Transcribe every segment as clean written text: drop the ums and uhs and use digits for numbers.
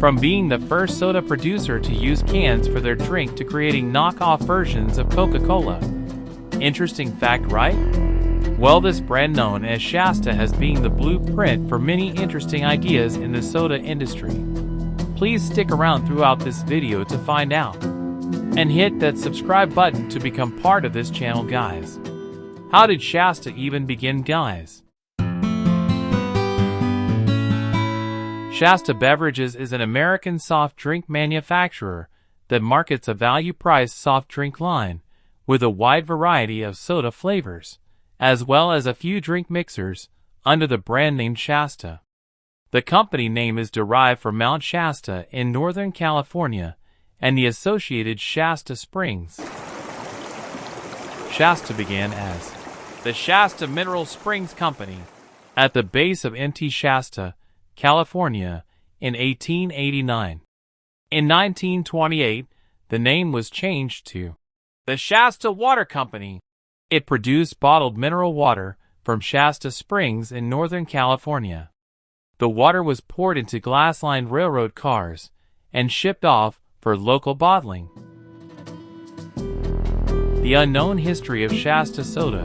From being the first soda producer to use cans for their drink to creating knockoff versions of Coca-Cola. Interesting fact, right? Well, this brand known as Shasta has been the blueprint for many interesting ideas in the soda industry. Please stick around throughout this video to find out. And hit that subscribe button to become part of this channel, guys. How did Shasta even begin, guys? Shasta Beverages is an American soft drink manufacturer that markets a value-priced soft drink line with a wide variety of soda flavors, as well as a few drink mixers under the brand name Shasta. The company name is derived from Mount Shasta in Northern California and the associated Shasta Springs. Shasta began as the Shasta Mineral Springs Company at the base of Mt. Shasta, California, in 1889. In 1928, the name was changed to the Shasta Water Company. It produced bottled mineral water from Shasta Springs in Northern California. The water was poured into glass-lined railroad cars and shipped off for local bottling. The unknown history of Shasta soda.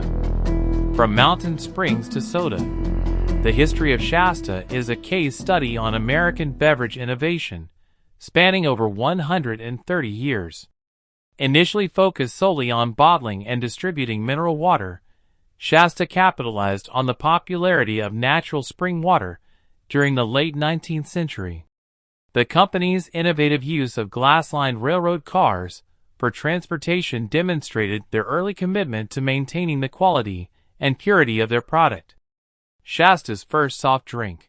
From mountain springs to soda. The history of Shasta is a case study on American beverage innovation, spanning over 130 years. Initially focused solely on bottling and distributing mineral water, Shasta capitalized on the popularity of natural spring water during the late 19th century. The company's innovative use of glass-lined railroad cars for transportation demonstrated their early commitment to maintaining the quality and purity of their product. Shasta's first soft drink.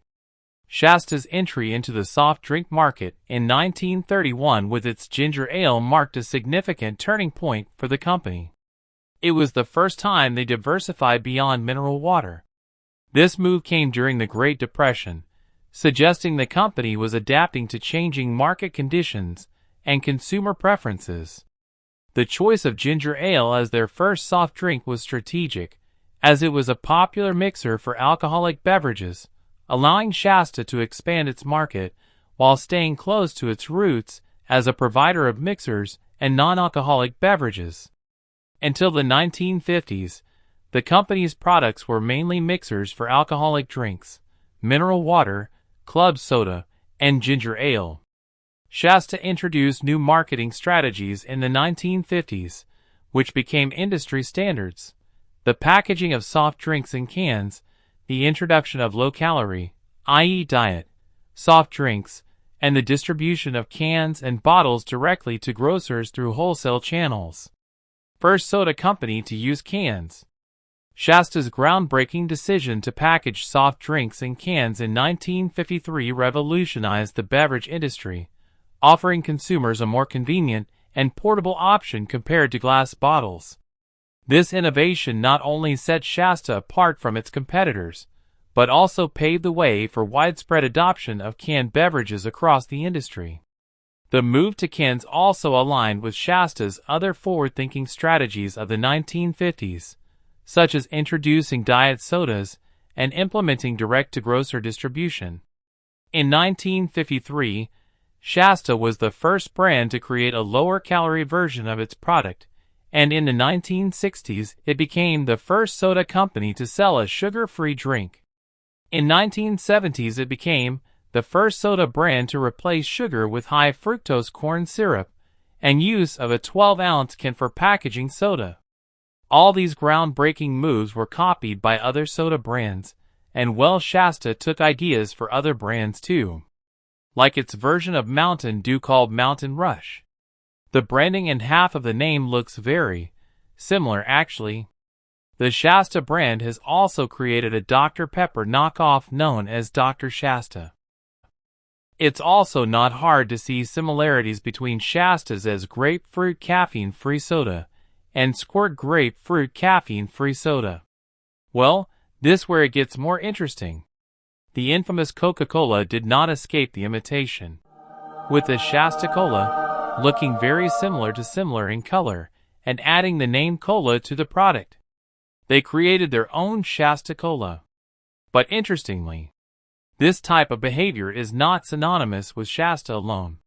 Shasta's entry into the soft drink market in 1931 with its ginger ale marked a significant turning point for the company. It was the first time they diversified beyond mineral water. This move came during the Great Depression, suggesting the company was adapting to changing market conditions and consumer preferences. The choice of ginger ale as their first soft drink was strategic, as it was a popular mixer for alcoholic beverages, allowing Shasta to expand its market while staying close to its roots as a provider of mixers and non-alcoholic beverages. Until the 1950s, the company's products were mainly mixers for alcoholic drinks, mineral water, club soda, and ginger ale. Shasta introduced new marketing strategies in the 1950s, which became industry standards. The packaging of soft drinks in cans, the introduction of low-calorie, i.e. diet, soft drinks, and the distribution of cans and bottles directly to grocers through wholesale channels. First soda company to use cans. Shasta's groundbreaking decision to package soft drinks in cans in 1953 revolutionized the beverage industry, offering consumers a more convenient and portable option compared to glass bottles. This innovation not only set Shasta apart from its competitors, but also paved the way for widespread adoption of canned beverages across the industry. The move to cans also aligned with Shasta's other forward-thinking strategies of the 1950s, such as introducing diet sodas and implementing direct-to-grocer distribution. In 1953, Shasta was the first brand to create a lower-calorie version of its product, and in the 1960s it became the first soda company to sell a sugar-free drink. In 1970s it became the first soda brand to replace sugar with high-fructose corn syrup and use of a 12-ounce can for packaging soda. All these groundbreaking moves were copied by other soda brands, and Shasta took ideas for other brands too. Like its version of Mountain Dew called Mountain Rush. The branding and half of the name looks very similar actually. The Shasta brand has also created a Dr. Pepper knockoff known as Dr. Shasta. It's also not hard to see similarities between Shasta's as grapefruit caffeine-free soda and Squirt grapefruit caffeine-free soda. Well, this where it gets more interesting. The infamous Coca-Cola did not escape the imitation, with the Shasta Cola looking very similar in color and adding the name Cola to the product. They created their own Shasta Cola. But interestingly, This type of behavior is not synonymous with Shasta alone.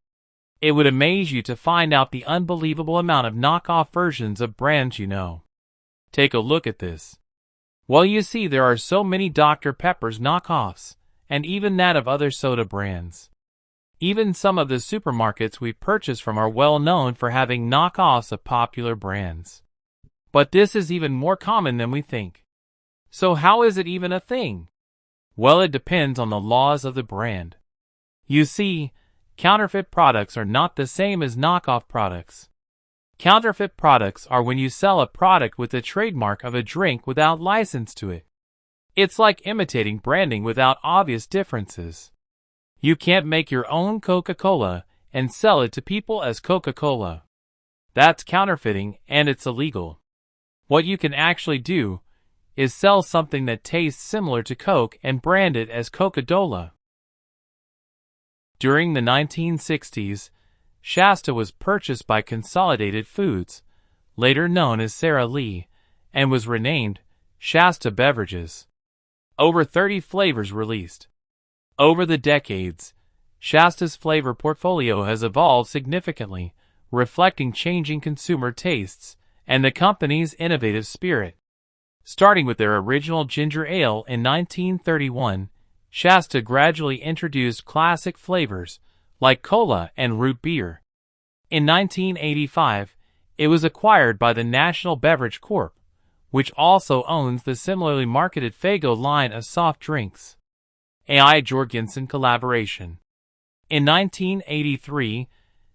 It would amaze you to find out the unbelievable amount of knockoff versions of brands you know. Take a look at this. Well, you see, there are so many Dr. Pepper's knockoffs, and even that of other soda brands. Even some of the supermarkets we purchase from are well known for having knockoffs of popular brands. But this is even more common than we think. So how is it even a thing? Well, it depends on the laws of the brand. You see, counterfeit products are not the same as knockoff products. Counterfeit products are when you sell a product with the trademark of a drink without license to it. It's like imitating branding without obvious differences. You can't make your own Coca-Cola and sell it to people as Coca-Cola. That's counterfeiting, and it's illegal. What you can actually do is sell something that tastes similar to Coke and brand it as Coca-Cola. During the 1960s, Shasta was purchased by Consolidated Foods, later known as Sara Lee, and was renamed Shasta Beverages. Over 30 flavors released. Over the decades, Shasta's flavor portfolio has evolved significantly, reflecting changing consumer tastes and the company's innovative spirit. Starting with their original ginger ale in 1931, Shasta gradually introduced classic flavors like cola and root beer. In 1985, it was acquired by the National Beverage Corp., which also owns the similarly marketed Faygo line of soft drinks. AI Jorgensen collaboration. In 1983,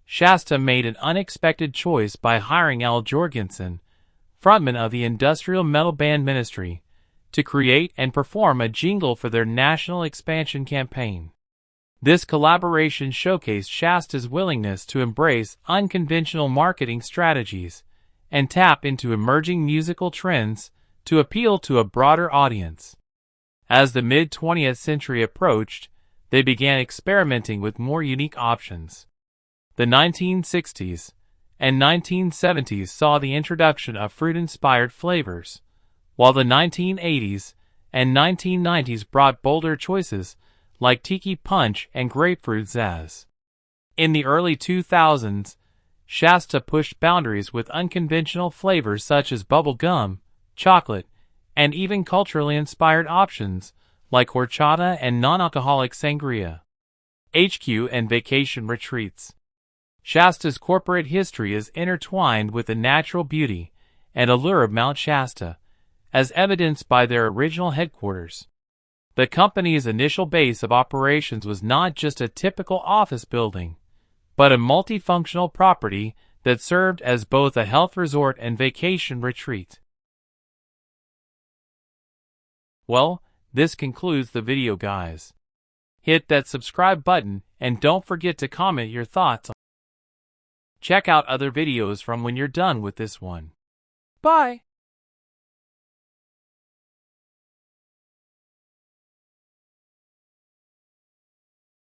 Shasta made an unexpected choice by hiring Al Jorgensen, frontman of the industrial metal band Ministry, to create and perform a jingle for their national expansion campaign. This collaboration showcased Shasta's willingness to embrace unconventional marketing strategies and tap into emerging musical trends to appeal to a broader audience. As the mid-20th century approached, they began experimenting with more unique options. The 1960s and 1970s saw the introduction of fruit-inspired flavors, while the 1980s and 1990s brought bolder choices like tiki punch and grapefruit zazz. In the early 2000s, Shasta pushed boundaries with unconventional flavors such as bubble gum, chocolate, and even culturally inspired options like horchata and non-alcoholic sangria. HQ and vacation retreats. Shasta's corporate history is intertwined with the natural beauty and allure of Mount Shasta, as evidenced by their original headquarters. The company's initial base of operations was not just a typical office building, but a multifunctional property that served as both a health resort and vacation retreat. Well, this concludes the video, guys. Hit that subscribe button and don't forget to comment your thoughts. Check out other videos from when you're done with this one. Bye!